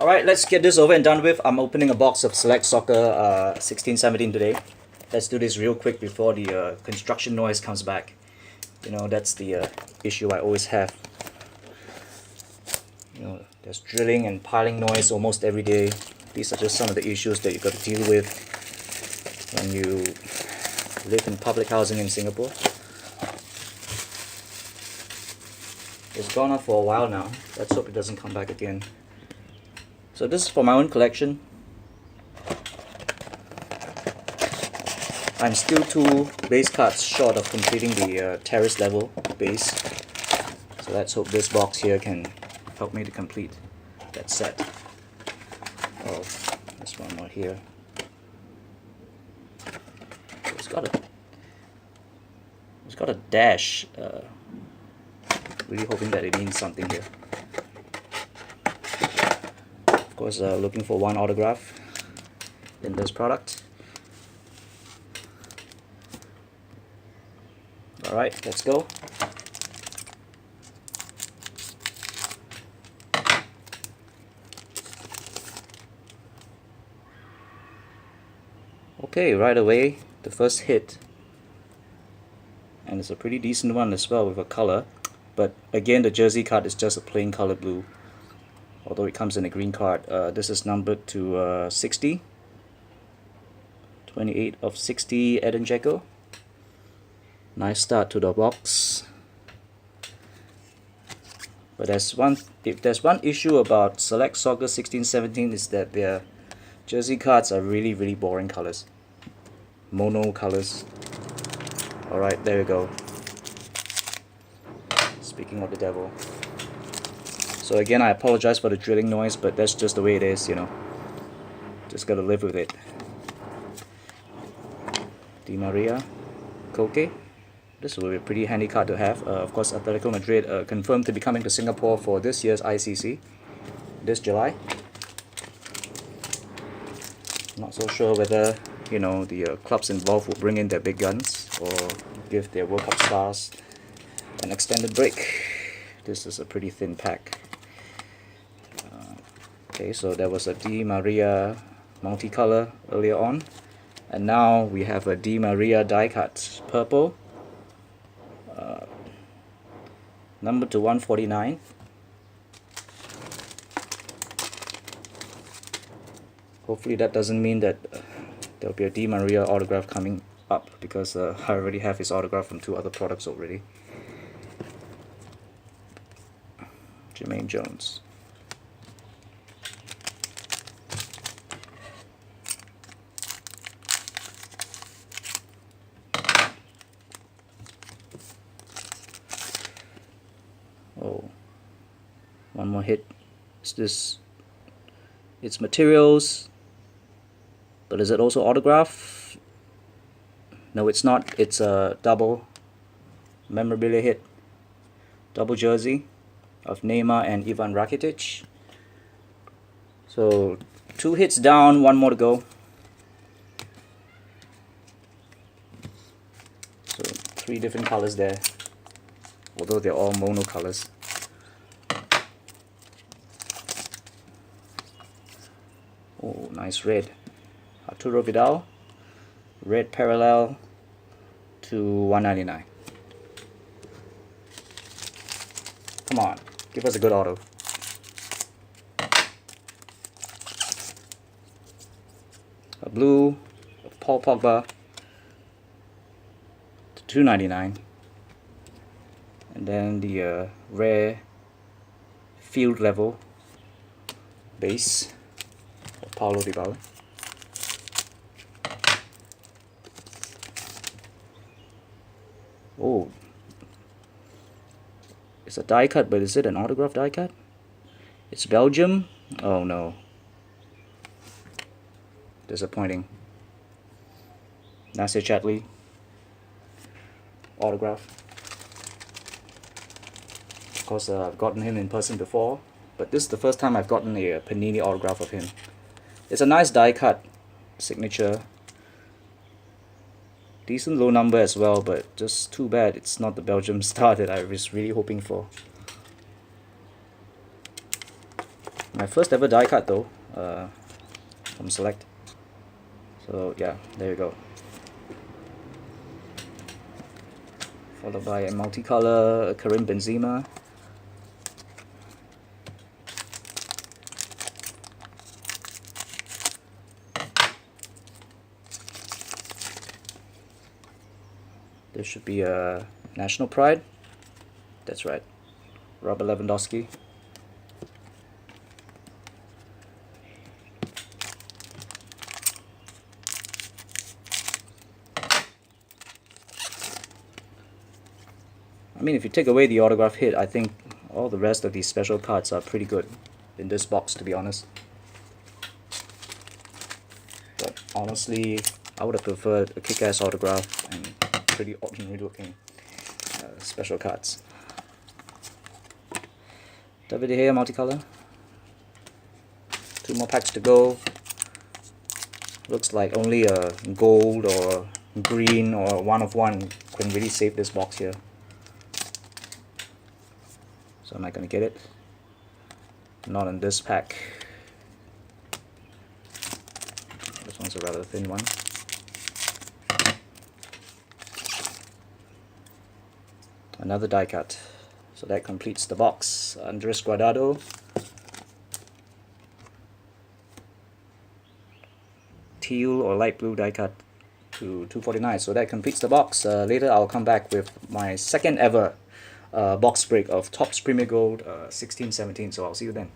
Alright, let's get this over and done with. I'm opening a box of Select Soccer 16-17 today. Let's do this real quick before the construction noise comes back. You know, that's the issue I always have. You know, there's drilling and piling noise almost every day. These are just some of the issues that you've got to deal with when you live in public housing in Singapore. It's gone off for a while now. Let's hope it doesn't come back again. So this is for my own collection. I'm still 2 base cards short of completing the terrace level base. So let's hope this box here can help me to complete that set. Oh, there's one more here. It's got a dash. Really hoping that it means something here. Of course, looking for one autograph in this product. Alright, let's go. Okay, right away, the first hit. And it's a pretty decent one as well with a color. But again, the jersey card is just a plain color blue. Although it comes in a green card. This is numbered to 60. 28 of 60 Eden Dzeko. Nice start to the box. But if there's one issue about Select Soccer 16-17 is that their jersey cards are really boring colors. Mono colors. Alright, there we go. Speaking of the devil. So again, I apologize for the drilling noise, but that's just the way it is, you know. Just gotta live with it. Di Maria, Koke. This will be a pretty handy card to have. Of course, Atletico Madrid confirmed to be coming to Singapore for this year's ICC, this July. Not so sure whether, you know, the clubs involved will bring in their big guns or give their World Cup stars an extended break. This is a pretty thin pack. Okay, so there was a Di Maria multicolor earlier on, and now we have a Di Maria die cut, purple, number to 149. Hopefully that doesn't mean that there'll be a Di Maria autograph coming up, because I already have his autograph from 2 other products already. Jermaine Jones. Oh, one more hit. It's materials, but is it also autograph? No, it's not. It's a double memorabilia hit, double jersey of Neymar and Ivan Rakitic. So 2 hits down, 1 more to go. So 3 different colors there, although they're all mono colors. Oh, nice red. Arturo Vidal, red parallel to 199. Come on, give us a good auto. A blue of Paul Pogba to 299. And then the rare field level base of Paulo Dybala. Oh, it's a die cut, but is it an autograph die cut? It's Belgium. Oh no, disappointing. Nasser Chadli autograph. Of course, I've gotten him in person before, but this is the first time I've gotten a Panini autograph of him. It's a nice die cut signature. Decent low number as well, but just too bad it's not the Belgium star that I was really hoping for. My first ever die cut though, from Select. So yeah, there you go. Followed by a multicolor Karim Benzema. There should be a National Pride. That's right, Robert Lewandowski. I mean, if you take away the autograph hit, I think all the rest of these special cards are pretty good in this box, to be honest. But honestly, I would have preferred a kick-ass autograph and pretty ordinary looking special cards. David De Gea multicolor. 2 more packs to go. Looks like only a gold or green or 1 of 1 can really save this box here. So am I gonna get it? Not in this pack. This one's a rather thin one. Another die cut. So that completes the box. Andres Guardado. Teal or light blue die cut to 249. So that completes the box. Later I'll come back with my second ever box break of Topps Premier Gold 16-17. So I'll see you then.